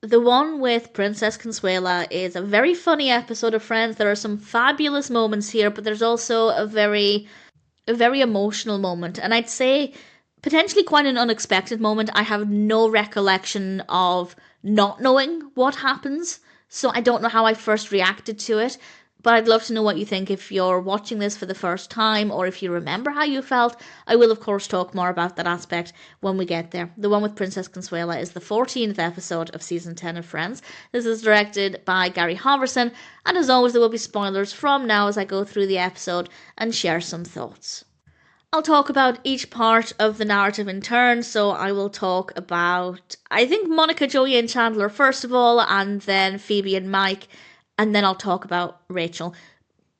The one with Princess Consuela is a very funny episode of Friends. There are some fabulous moments here, but there's also a very emotional moment. And I'd say potentially quite an unexpected moment. I have no recollection of not knowing what happens, so I don't know how I first reacted to it. But I'd love to know what you think if you're watching this for the first time or if you remember how you felt. I will, of course, talk more about that aspect when we get there. The one with Princess Consuela is the 14th episode of season 10 of Friends. This is directed by Gary Halvorson, and as always, there will be spoilers from now as I go through the episode and share some thoughts. I'll talk about each part of the narrative in turn, so I will talk about, I think, Monica, Joey, and Chandler first of all, and then Phoebe and Mike, and then I'll talk about Rachel.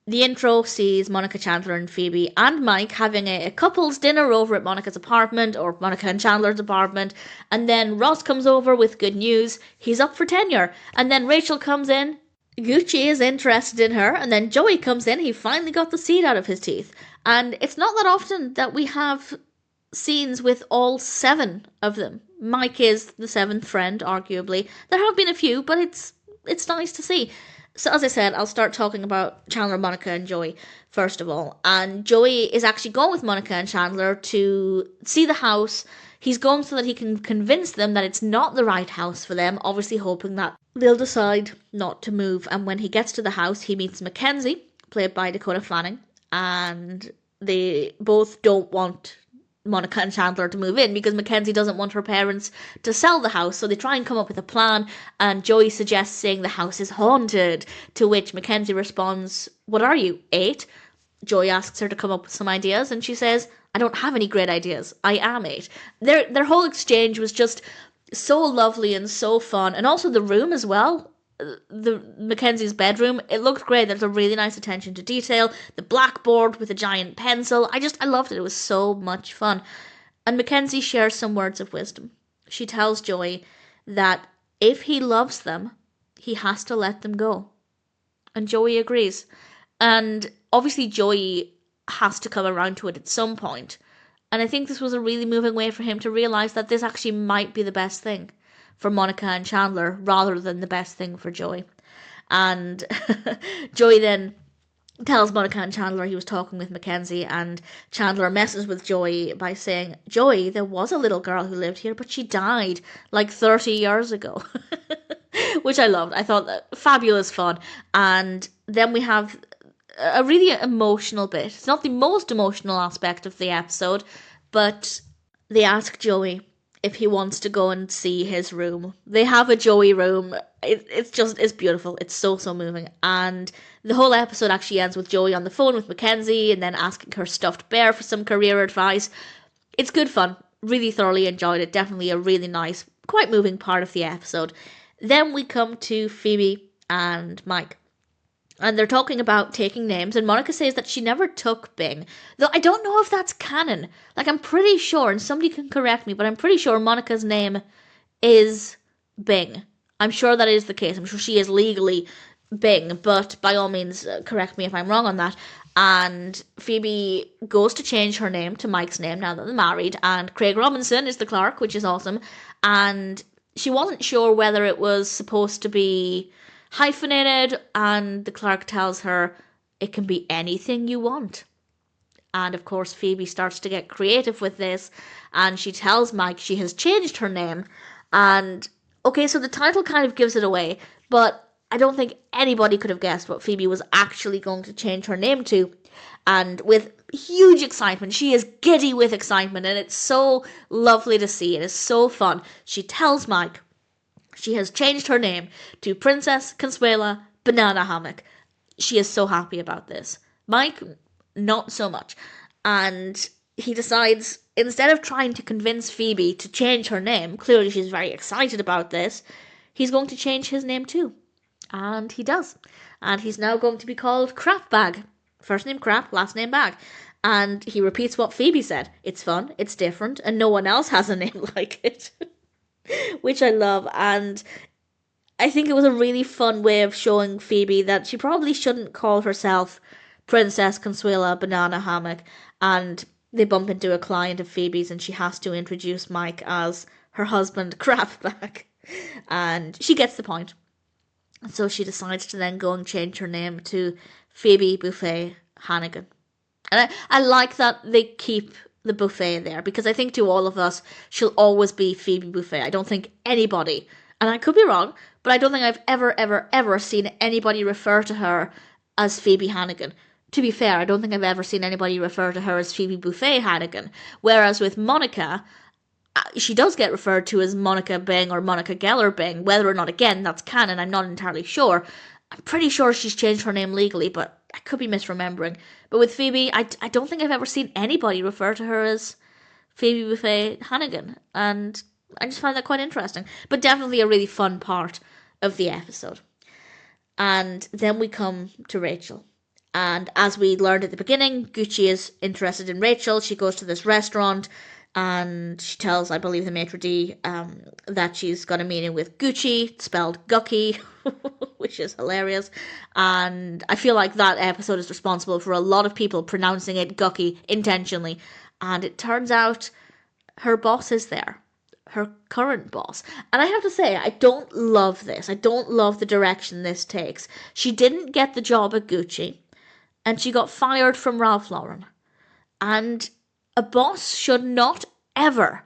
The intro sees Monica, Chandler, and Phoebe and Mike having a couple's dinner over at Monica's apartment, or Monica and Chandler's apartment, and then Ross comes over with good news. He's up for tenure. And then Rachel comes in. Gucci is interested in her, and then Joey comes in. He finally got the seed out of his teeth. And it's not that often that we have scenes with all 7 of them. Mike is the 7th friend, arguably. There have been a few, but it's nice to see. So as I said, I'll start talking about Chandler, Monica, and Joey first of all. And Joey is actually going with Monica and Chandler to see the house. He's going so that he can convince them that it's not the right house for them, obviously hoping that they'll decide not to move. And when he gets to the house, he meets Mackenzie, played by Dakota Fanning, and they both don't want Monica and Chandler to move in because Mackenzie doesn't want her parents to sell the house, so they try and come up with a plan, and Joey suggests saying the house is haunted, to which Mackenzie responds, "What are you, 8?" Joey asks her to come up with some ideas, and she says, "I don't have any great ideas, I am 8." Their whole exchange was just so lovely and so fun, and also the room as well. The Mackenzie's bedroom, it looked great. There's a really nice attention to detail. The blackboard with a giant pencil, I loved it. It was so much fun. And Mackenzie shares some words of wisdom. She tells Joey that if he loves them, he has to let them go. And Joey agrees. And obviously Joey has to come around to it at some point. And I think this was a really moving way for him to realise that this actually might be the best thing for Monica and Chandler rather than the best thing for Joey. And Joey then tells Monica and Chandler he was talking with Mackenzie, and Chandler messes with Joey by saying, "Joey, there was a little girl who lived here, but she died like 30 years ago." Which I loved. I thought that fabulous fun. And then we have a really emotional bit. It's not the most emotional aspect of the episode, but they ask Joey if he wants to go and see his room. They have a Joey room. It's beautiful. It's so moving. And the whole episode actually ends with Joey on the phone with Mackenzie and then asking her stuffed bear for some career advice. It's good fun. Really thoroughly enjoyed it. Definitely a really nice, quite moving part of the episode. Then we come to Phoebe and Mike. And they're talking about taking names, and Monica says that she never took Bing. Though I don't know if that's canon. Like, I'm pretty sure, and somebody can correct me, but I'm pretty sure Monica's name is Bing. I'm sure that is the case. I'm sure she is legally Bing, but by all means, correct me if I'm wrong on that. And Phoebe goes to change her name to Mike's name now that they're married, and Craig Robinson is the clerk, which is awesome. And she wasn't sure whether it was supposed to be hyphenated, and the clerk tells her it can be anything you want. And of course Phoebe starts to get creative with this, and she tells Mike she has changed her name. And okay, so the title kind of gives it away, but I don't think anybody could have guessed what Phoebe was actually going to change her name to. And with huge excitement, she is giddy with excitement, and it's so lovely to see. It is so fun. She tells Mike she has changed her name to Princess Consuela Banana Hammock. She is so happy about this. Mike, not so much. And he decides, instead of trying to convince Phoebe to change her name, clearly she's very excited about this, he's going to change his name too. And he does. And he's now going to be called Crap Bag. First name Crap, last name Bag. And he repeats what Phoebe said. It's fun, it's different, and no one else has a name like it. Which I love, and I think it was a really fun way of showing Phoebe that she probably shouldn't call herself Princess Consuela Banana Hammock. And they bump into a client of Phoebe's, and she has to introduce Mike as her husband Crapback. and she gets the point. So she decides to then go and change her name to Phoebe Buffay Hannigan. And I like that they keep the Buffay there, because I think to all of us, she'll always be Phoebe Buffay. I don't think anybody, and I could be wrong, but I don't think I've ever seen anybody refer to her as Phoebe Hannigan. To be fair, I don't think I've ever seen anybody refer to her as Phoebe Buffay Hannigan. Whereas with Monica, she does get referred to as Monica Bing or Monica Geller Bing. Whether or not, again, that's canon, I'm not entirely sure. I'm pretty sure she's changed her name legally, but I could be misremembering. But with Phoebe, I don't think I've ever seen anybody refer to her as Phoebe Buffay Hannigan, and I just find that quite interesting. But definitely a really fun part of the episode. And then we come to Rachel. And as we learned at the beginning, Gucci is interested in Rachel. She goes to this restaurant and she tells, I believe, the Maitre D that she's got a meeting with Gucci, spelled Gucky, which is hilarious. And I feel like that episode is responsible for a lot of people pronouncing it Gucky intentionally. And it turns out her boss is there, her current boss. And I have to say, I don't love this. I don't love the direction this takes. She didn't get the job at Gucci, and she got fired from Ralph Lauren. And a boss should not ever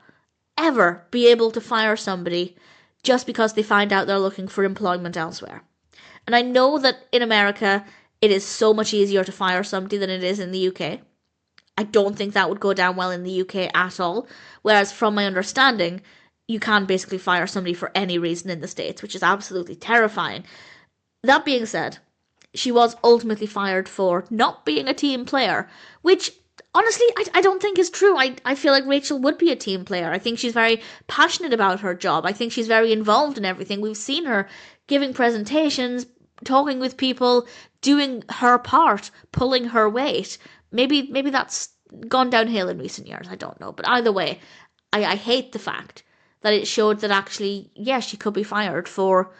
be able to fire somebody just because they find out they're looking for employment elsewhere. And I know that in America, it is so much easier to fire somebody than it is in the UK. I don't think that would go down well in the UK at all. Whereas from my understanding, you can basically fire somebody for any reason in the States, which is absolutely terrifying. That being said, she was ultimately fired for not being a team player, which honestly, I don't think is true. I feel like Rachel would be a team player. I think she's very passionate about her job. I think she's very involved in everything. We've seen her giving presentations, talking with people, doing her part, pulling her weight. Maybe that's gone downhill in recent years. I don't know. But either way, I hate the fact that it showed that actually, yeah, she could be fired for,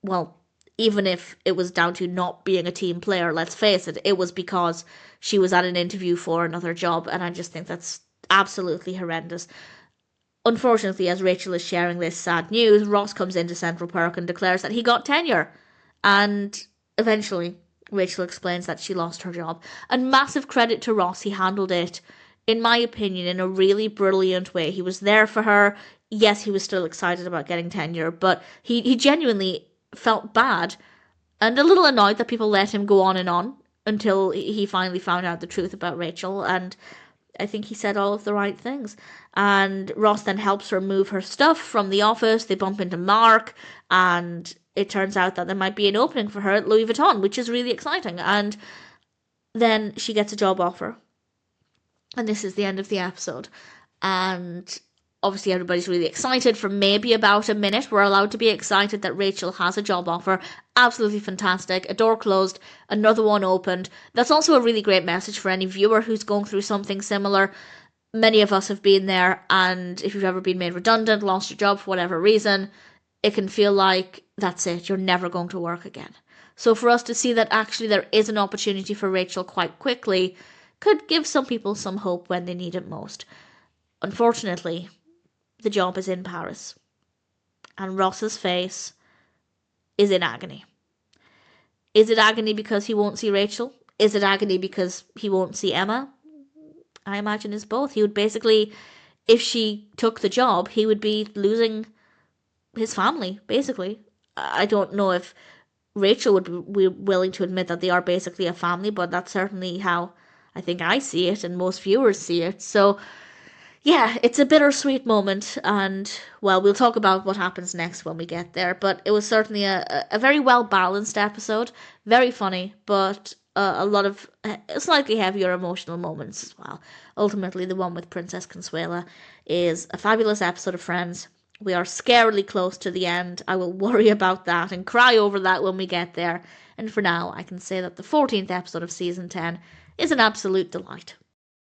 well, even if it was down to not being a team player, let's face it, it was because she was at an interview for another job, and I just think that's absolutely horrendous. Unfortunately, as Rachel is sharing this sad news, Ross comes into Central Park and declares that he got tenure, and eventually Rachel explains that she lost her job. And massive credit to Ross, he handled it, in my opinion, in a really brilliant way. He was there for her. Yes, he was still excited about getting tenure, but he genuinely felt bad and a little annoyed that people let him go on until he finally found out the truth about Rachel, and I think he said all of the right things. And Ross then helps her move her stuff from the office. They bump into Mark, and it turns out that there might be an opening for her at Louis Vuitton, which is really exciting. And then she gets a job offer. And this is the end of the episode. And obviously everybody's really excited for maybe about a minute. We're allowed to be excited that Rachel has a job offer. Absolutely fantastic. A door closed, another one opened. That's also a really great message for any viewer who's going through something similar. Many of us have been there, and if you've ever been made redundant, lost your job for whatever reason, it can feel like that's it, you're never going to work again. So for us to see that actually there is an opportunity for Rachel quite quickly could give some people some hope when they need it most. Unfortunately, the job is in Paris, and Ross's face is in agony. Is it agony because he won't see Rachel? Is it agony because he won't see Emma? I imagine it's both. He would basically, if she took the job, he would be losing his family, basically. I don't know if Rachel would be willing to admit that they are basically a family, but that's certainly how I think I see it and most viewers see it. So yeah, it's a bittersweet moment, and, well, we'll talk about what happens next when we get there, but it was certainly a very well-balanced episode, very funny, but a lot of slightly heavier emotional moments as well. Ultimately, the one with Princess Consuela is a fabulous episode of Friends. We are scarily close to the end. I will worry about that and cry over that when we get there, and for now, I can say that the 14th episode of Season 10 is an absolute delight.